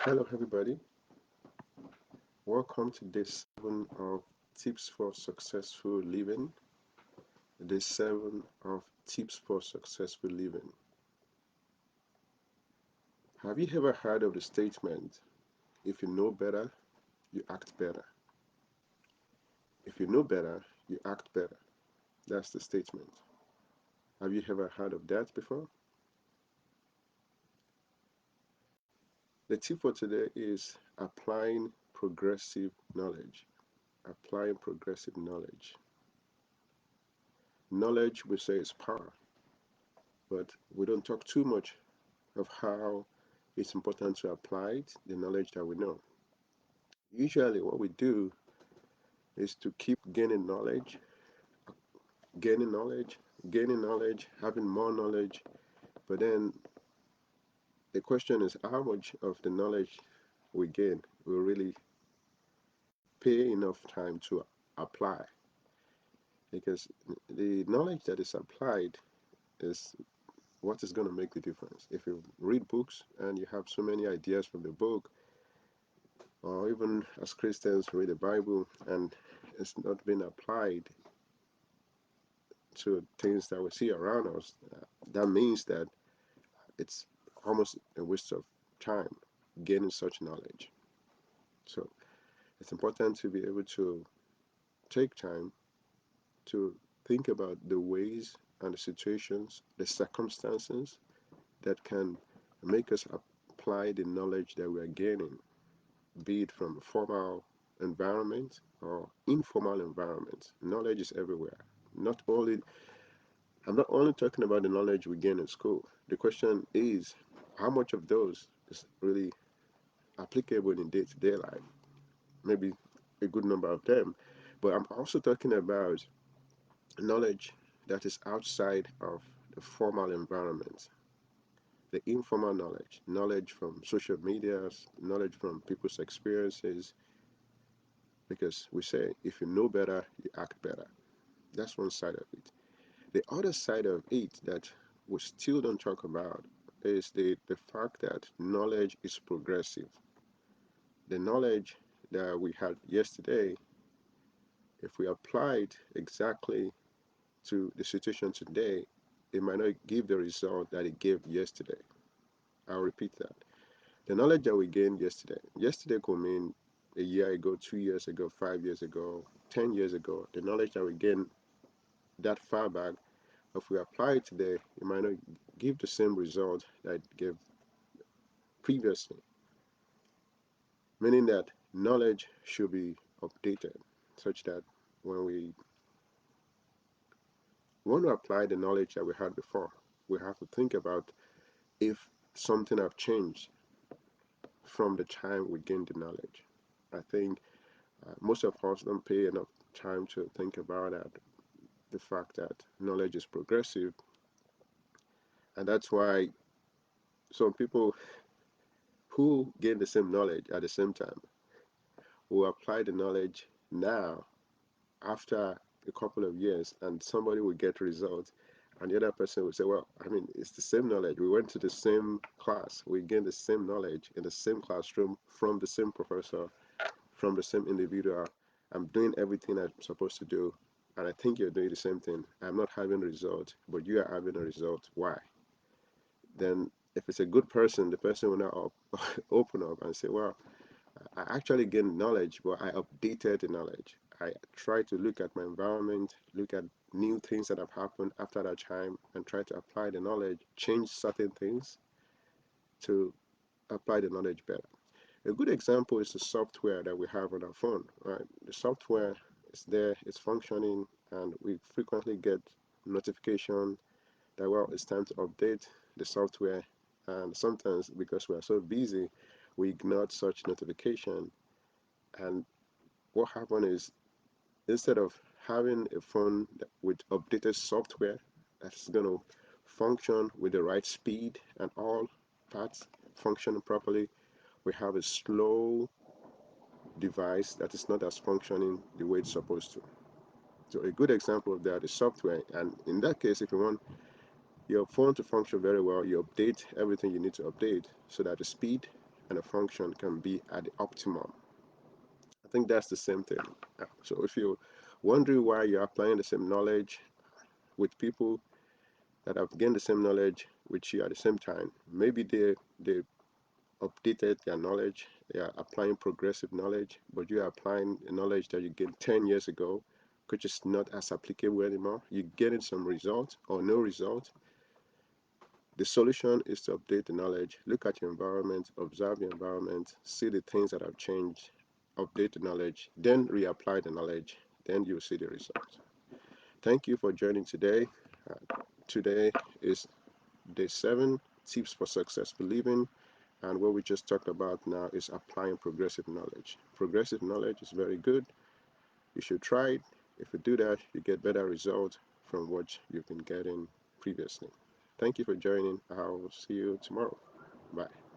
Hello, everybody. Welcome to day 7 of Tips for Successful Living. Day 7 of Tips for Successful Living. Have you ever heard of the statement, if you know better, you act better? If you know better, you act better. That's the statement. Have you ever heard of that before? The tip for today is applying progressive knowledge. Applying progressive knowledge. Knowledge, we say, is power, but we don't talk too much of how it's important to apply the knowledge that we know. Usually, what we do is to keep gaining knowledge, gaining knowledge, having more knowledge. But then the question is how much of the knowledge we gain will really pay enough time to apply? Because the knowledge that is applied is what is going to make the difference. If you read books and you have so many ideas from the book, or even as Christians read the Bible and it's not been applied to things that we see around us, that means that it's almost a waste of time gaining such knowledge. So it's important to be able to take time to think about the ways and the situations, the circumstances that can make us apply the knowledge that we are gaining, be it from a formal environment or informal environment. Knowledge is everywhere. Not only I'm not only talking about the knowledge we gain in school. The question is how much of those is really applicable in day-to-day life? Maybe a good number of them. But I'm also talking about knowledge that is outside of the formal environment, the informal knowledge, knowledge from social media, knowledge from people's experiences, because we say if you know better, you act better. That's one side of it. The other side of it that we still don't talk about is the fact that knowledge is progressive. The knowledge that we had yesterday, if we apply it exactly to the situation today, it might not give the result that it gave yesterday. I'll repeat that. The knowledge that we gained yesterday could mean a year ago, 2 years ago, 5 years ago, 10 years ago. The knowledge that we gained that far back, if we apply it today, it might not give the same result that it gave previously. Meaning that knowledge should be updated such that when we want to apply the knowledge that we had before, we have to think about if something have changed from the time we gained the knowledge. I think most of us don't pay enough time to think about that, the fact that knowledge is progressive, and that's why some people who gain the same knowledge at the same time will apply the knowledge now after a couple of years, and somebody will get results, and the other person will say, well, I mean, it's the same knowledge. We went to the same class, we gained the same knowledge in the same classroom from the same professor, from the same individual. I'm doing everything I'm supposed to do, and I think you're doing the same thing. I'm not having a result, but you are having a result. Why? Then if it's a good person, the person will now open up and say, well, I actually gained knowledge, but I updated the knowledge. I try to look at my environment, look at new things that have happened after that time, and try to apply the knowledge, change certain things to apply the knowledge better. A good example is the software that we have on our phone, right? The software is there, it's functioning, and we frequently get notification that, well, it's time to update the software. And sometimes because we are so busy, we ignore such notification. And what happened is instead of having a phone with updated software that's going to function with the right speed and all parts functioning properly, we have a slow device that is not as functioning the way it's supposed to. So a good example of that is software. And in that case, if you want your phone to function very well, you update everything you need to update so that the speed and a function can be at the optimum. I think that's the same thing. So if you're wondering why you're applying the same knowledge with people that have gained the same knowledge with you at the same time, maybe they updated their knowledge, they are applying progressive knowledge, but you are applying a knowledge that you gained 10 years ago, which is not as applicable anymore. You're getting some result or no result. The solution is to update the knowledge, look at your environment, observe your environment, see the things that have changed, update the knowledge, then reapply the knowledge, then you'll see the results. Thank you for joining today. Today is day 7, tips for successful living, and what we just talked about now is applying progressive knowledge. Progressive knowledge is very good. You should try it. If you do that, you get better results from what you've been getting previously. Thank you for joining. I'll see you tomorrow. Bye.